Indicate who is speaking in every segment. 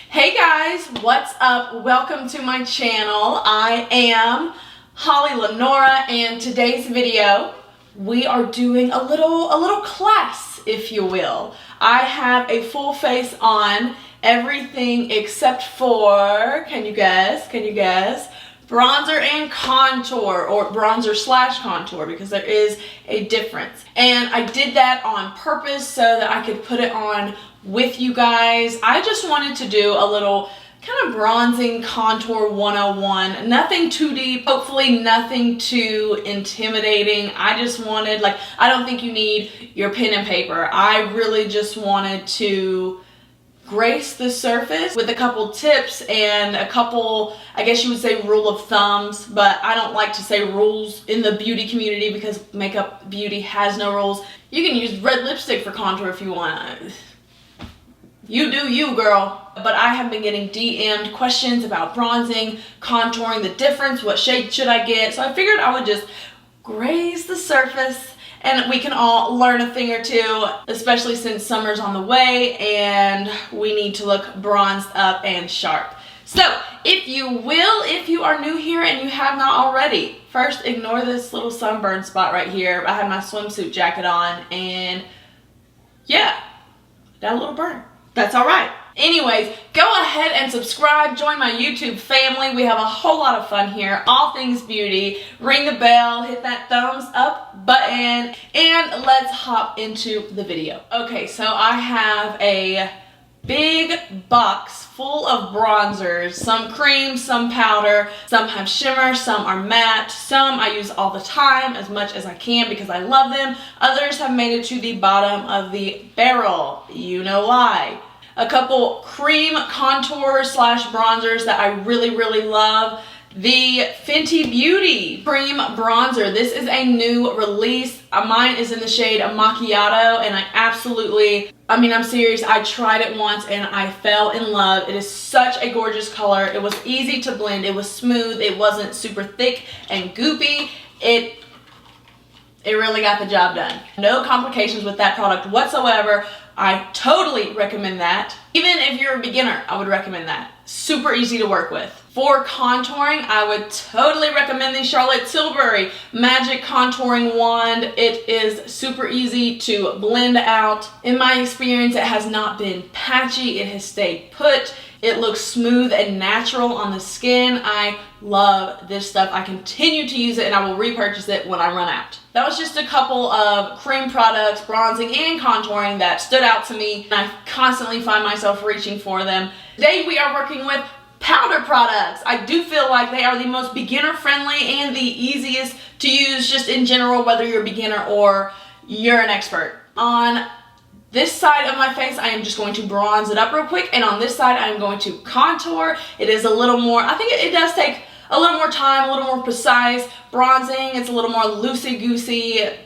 Speaker 1: Hey guys, what's up? Welcome to my channel. I am HollyLynora, and today's video we are doing a little class, if you will. I have a full face on, everything except for, can you guess? Bronzer and contour, or bronzer slash contour, because there is a difference. And I did that on purpose so that I could put it on with you guys. I just wanted to do a little kind of bronzing contour 101. Nothing too deep, hopefully nothing too intimidating. I just wanted, I don't think you need your pen and paper. I really just wanted to grace the surface with a couple tips and a couple, I guess you would say, rule of thumbs, but I don't like to say rules in the beauty community because makeup beauty has no rules. You can use red lipstick for contour if you want. You do you, girl. But I have been getting DM'd questions about bronzing, contouring, the difference, what shade should I get, so I figured I would just graze the surface and we can all learn a thing or two, especially since summer's on the way and we need to look bronzed up and sharp. So, if you are new here and you have not already, first ignore this little sunburn spot right here. I had my swimsuit jacket on and yeah, got a little burn. That's all right. Anyways, go ahead and subscribe, join my YouTube family. We have a whole lot of fun here, all things beauty. Ring the bell, hit that thumbs up button, and let's hop into the video. Okay, so I have a big box full of bronzers, some cream, some powder, some have shimmer, some are matte, some I use all the time as much as I can because I love them. Others have made it to the bottom of the barrel. You know why. A couple cream contour slash bronzers that I really love. The Fenty Beauty Cream Bronzer. This is a new release. Mine is in the shade Macchiato, and I'm serious, I tried it once and I fell in love. It is such a gorgeous color. It was easy to blend. It was smooth. It wasn't super thick and goopy. It really got the job done. No complications with that product whatsoever. I totally recommend that. Even if you're a beginner, I would recommend that. Super easy to work with. For contouring, I would totally recommend the Charlotte Tilbury Magic Contouring Wand. It is super easy to blend out. In my experience, it has not been patchy. It has stayed put. It looks smooth and natural on the skin. I love this stuff. I continue to use it and I will repurchase it when I run out. That was just a couple of cream products, bronzing and contouring, that stood out to me, and I constantly find myself reaching for them. Today we are working with powder products. I do feel like they are the most beginner friendly and the easiest to use just in general, whether you're a beginner or you're an expert. On this side of my face, I am just going to bronze it up real quick, and on this side, I am going to contour. It is a little more, I think it does take a little more time, a little more precise bronzing. It's a little more loosey-goosey.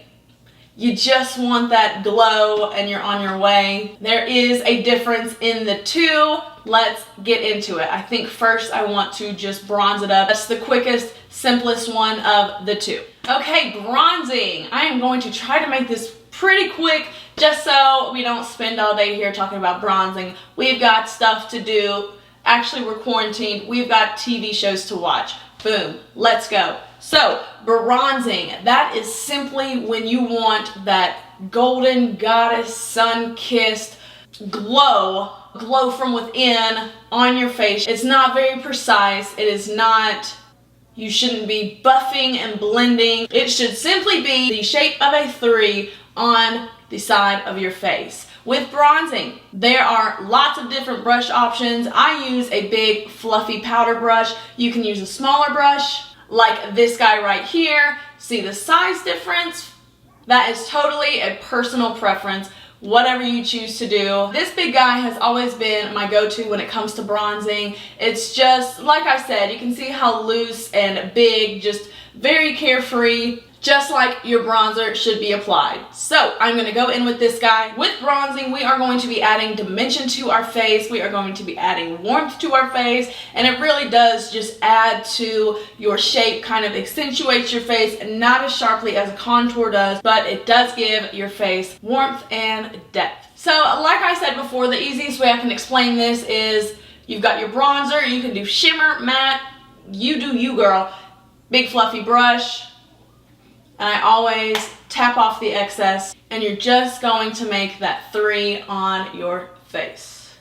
Speaker 1: You just want that glow and you're on your way. There is a difference in the two. Let's get into it. I think first I want to just bronze it up. That's the quickest, simplest one of the two. Okay, bronzing. I am going to try to make this pretty quick just so we don't spend all day here talking about bronzing. We've got stuff to do. Actually, we're quarantined. We've got TV shows to watch. Boom. Let's go. So, bronzing. That is simply when you want that golden goddess sun-kissed glow from within on your face. It's not very precise. It is not, you shouldn't be buffing and blending. It should simply be the shape of a 3 on the side of your face. With bronzing, there are lots of different brush options. I use a big fluffy powder brush. You can use a smaller brush like this guy right here. See the size difference? That is totally a personal preference, whatever you choose to do. This big guy has always been my go-to when it comes to bronzing. It's just, like I said, you can see how loose and big, just very carefree, just like your bronzer should be applied. So I'm going to go in with this guy. With bronzing, we are going to be adding dimension to our face. We are going to be adding warmth to our face, and it really does just add to your shape, kind of accentuates your face, not as sharply as a contour does, but it does give your face warmth and depth. So like I said before, the easiest way I can explain this is You've got your bronzer. You can do shimmer, matte. You do you, girl. Big fluffy brush. And I always tap off the excess. And you're just going to make that 3 on your face.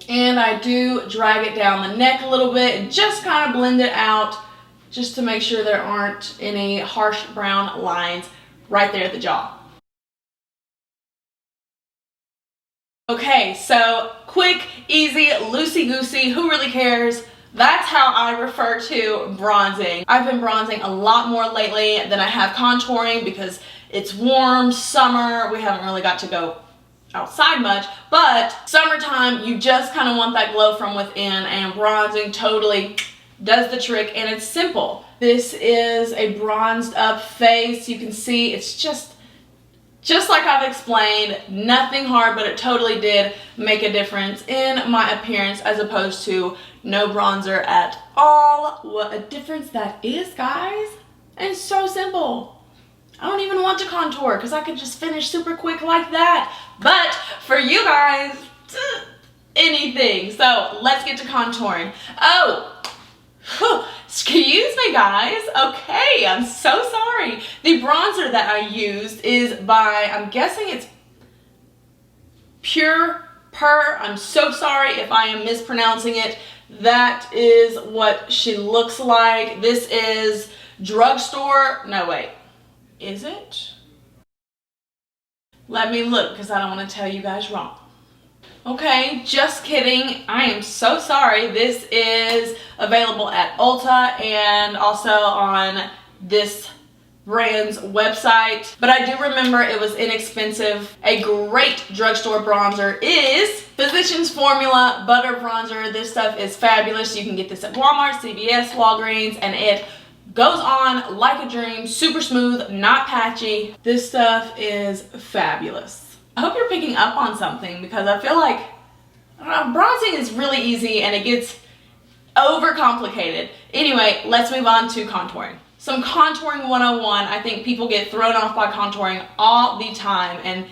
Speaker 1: And I do drag it down the neck a little bit and just kind of blend it out just to make sure there aren't any harsh brown lines right there at the jaw. Okay, so quick, easy, loosey-goosey, who really cares? That's how I refer to bronzing. I've been bronzing a lot more lately than I have contouring because it's warm, summer, we haven't really got to go outside much, but summertime, you just kind of want that glow from within, and bronzing totally does the trick, and it's simple. This is a bronzed up face. You can see it's just like I've explained, nothing hard, but it totally did make a difference in my appearance as opposed to no bronzer at all. What a difference that is, guys. And so simple. I don't even want to contour because I could just finish super quick like that. But for you guys, anything. So let's get to contouring. Oh, excuse me, guys. Okay, I'm so sorry. The bronzer that I used is by, I'm guessing it's Pure Per. I'm so sorry if I am mispronouncing it. That is what she looks like. This is drugstore. No, wait. Is it? Let me look because I don't want to tell you guys wrong. Okay, just kidding. I am so sorry. This is available at Ulta and also on this brand's website. But I do remember it was inexpensive. A great drugstore bronzer is Physicians Formula Butter Bronzer. This stuff is fabulous. You can get this at Walmart, CVS, Walgreens, and it goes on like a dream, super smooth, not patchy. This stuff is fabulous. I hope you're picking up on something because I feel like bronzing is really easy and it gets overcomplicated. Anyway, let's move on to contouring. Some contouring 101. I think people get thrown off by contouring all the time and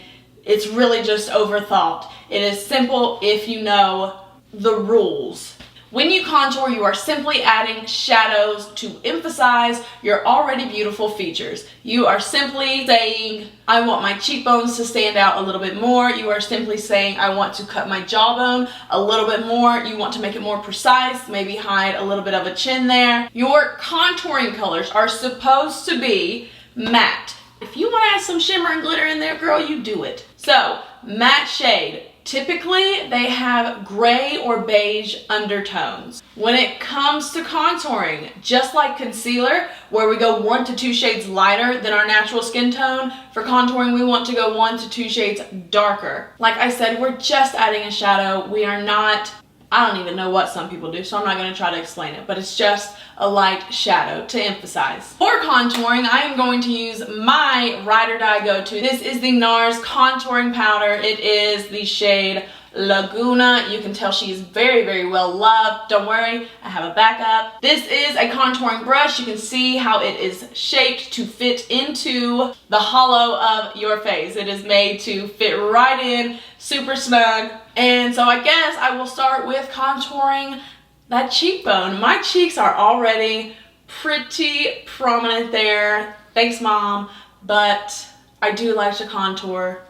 Speaker 1: it's really just overthought. It is simple if you know the rules. When you contour, you are simply adding shadows to emphasize your already beautiful features. You are simply saying, I want my cheekbones to stand out a little bit more. You are simply saying, I want to cut my jawbone a little bit more. You want to make it more precise, maybe hide a little bit of a chin there. Your contouring colors are supposed to be matte. If you want to add some shimmer and glitter in there, girl, you do it. So, matte shade. Typically, they have gray or beige undertones. When it comes to contouring, just like concealer, where we go 1 to 2 shades lighter than our natural skin tone, for contouring, we want to go 1 to 2 shades darker. Like I said, we're just adding a shadow. We are not, I don't even know what some people do, so I'm not going to try to explain it, but it's just a light shadow to emphasize. For contouring, I am going to use my ride or die go-to. This is the NARS contouring powder. It is the shade Laguna. You can tell she is very, very well loved. Don't worry, I have a backup. This is a contouring brush. You can see how it is shaped to fit into the hollow of your face. It is made to fit right in, super snug. And so I guess I will start with contouring that cheekbone. My cheeks are already pretty prominent there. Thanks, Mom. But I do like to contour.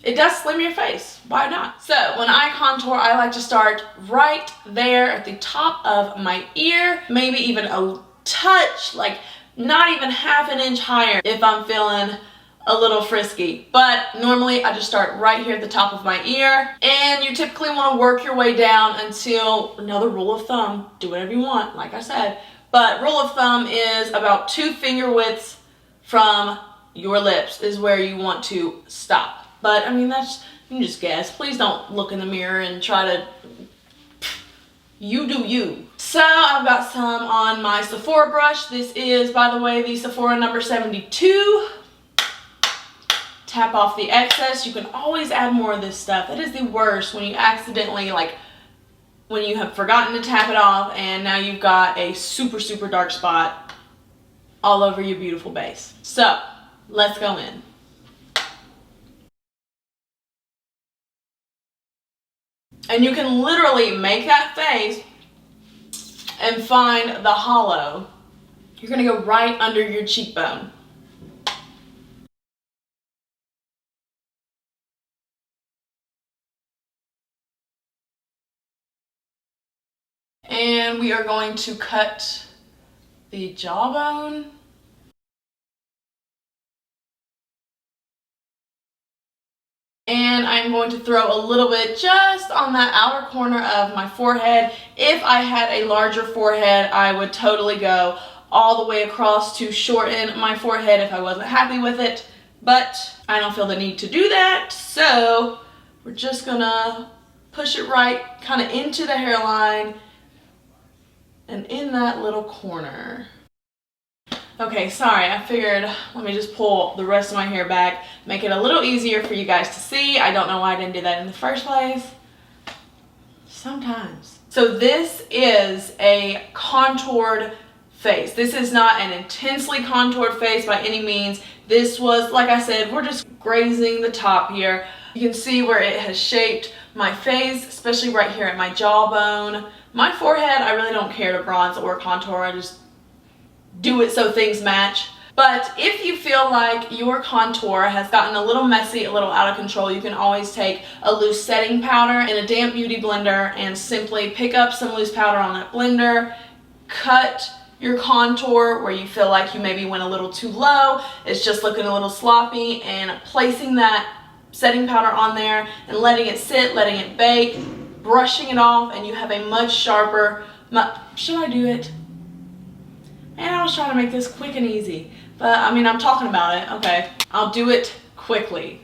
Speaker 1: It does slim your face. Why not? So when I contour, I like to start right there at the top of my ear. Maybe even a touch, like not even half an inch higher if I'm feeling a little frisky. But normally I just start right here at the top of my ear, and you typically want to work your way down until, another rule of thumb, do whatever you want, like I said, but rule of thumb is about 2 finger widths from your lips is where you want to stop. But I mean, that's, you can just guess. Please don't look in the mirror and try to, you do you. So I've got some on my Sephora brush. This is, by the way, the Sephora number 72. Tap off the excess. You can always add more of this stuff. That is the worst, when you accidentally, like, when you have forgotten to tap it off and now you've got a super, super dark spot all over your beautiful base. So let's go in. And you can literally make that face and find the hollow. You're gonna go right under your cheekbone. And we are going to cut the jawbone. And I'm going to throw a little bit just on that outer corner of my forehead. If I had a larger forehead, I would totally go all the way across to shorten my forehead if I wasn't happy with it. But I don't feel the need to do that, so we're just gonna push it right kind of into the hairline and in that little corner. Okay, sorry, I figured let me just pull the rest of my hair back, make it a little easier for you guys to see. I don't know why I didn't do that in the first place. Sometimes. So this is a contoured face. This is not an intensely contoured face by any means. This was, like I said, we're just grazing the top here. You can see where it has shaped my face, especially right here at my jawbone. My forehead, I really don't care to bronze or contour. I just do it so things match. But if you feel like your contour has gotten a little messy, a little out of control, you can always take a loose setting powder in a damp beauty blender and simply pick up some loose powder on that blender, cut your contour where you feel like you maybe went a little too low, it's just looking a little sloppy, and placing that setting powder on there and letting it sit, letting it bake, brushing it off, and you have a much sharper, should I do it? Man, I was trying to make this quick and easy, but I mean, I'm talking about it. Okay, I'll do it quickly.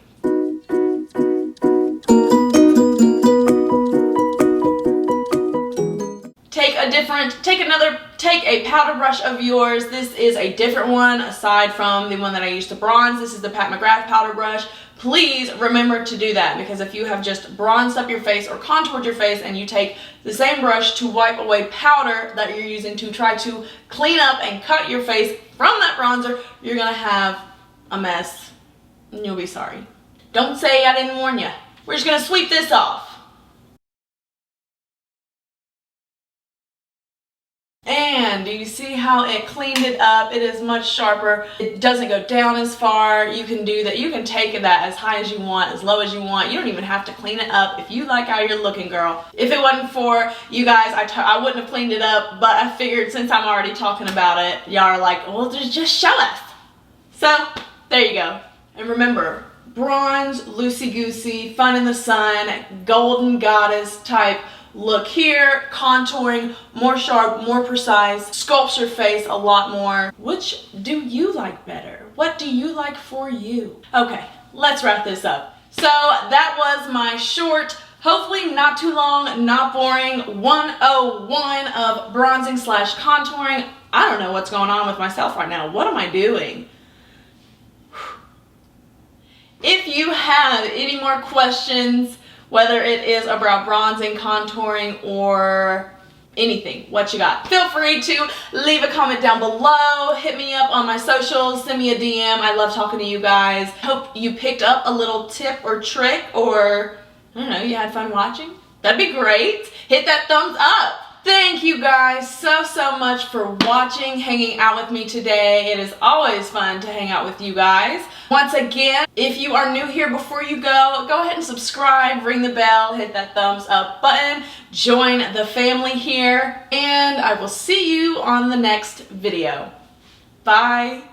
Speaker 1: Take a powder brush of yours. This is a different one aside from the one that I used to bronze. This is the Pat McGrath powder brush. Please remember to do that, because if you have just bronzed up your face or contoured your face and you take the same brush to wipe away powder that you're using to try to clean up and cut your face from that bronzer, you're gonna have a mess and you'll be sorry. Don't say I didn't warn you. We're just gonna sweep this off. And do you see how it cleaned it up? It is much sharper. It doesn't go down as far. You can do that. You can take that as high as you want, as low as you want. You don't even have to clean it up if you like how you're looking, girl. If it wasn't for you guys, I wouldn't have cleaned it up, but I figured since I'm already talking about it, y'all are like, well, just show us. So there you go. And remember, bronze, loosey-goosey, fun in the sun, golden goddess type look here, contouring, more sharp, more precise, sculpts your face a lot more. Which do you like better? What do you like for you? Okay, let's wrap this up. So that was my short, hopefully not too long, not boring 101 of bronzing / contouring. I don't know what's going on with myself right now. What am I doing? If you have any more questions, whether it is about bronzing, contouring, or anything, what you got, feel free to leave a comment down below, hit me up on my socials, send me a DM. I love talking to you guys. Hope you picked up a little tip or trick, or I don't know, you had fun watching. That'd be great. Hit that thumbs up. Thank you guys so much for watching, hanging out with me today. It is always fun to hang out with you guys. Once again, if you are new here, before you go ahead and subscribe, ring the bell, hit that thumbs up button, join the family here, and I will see you on the next video. Bye.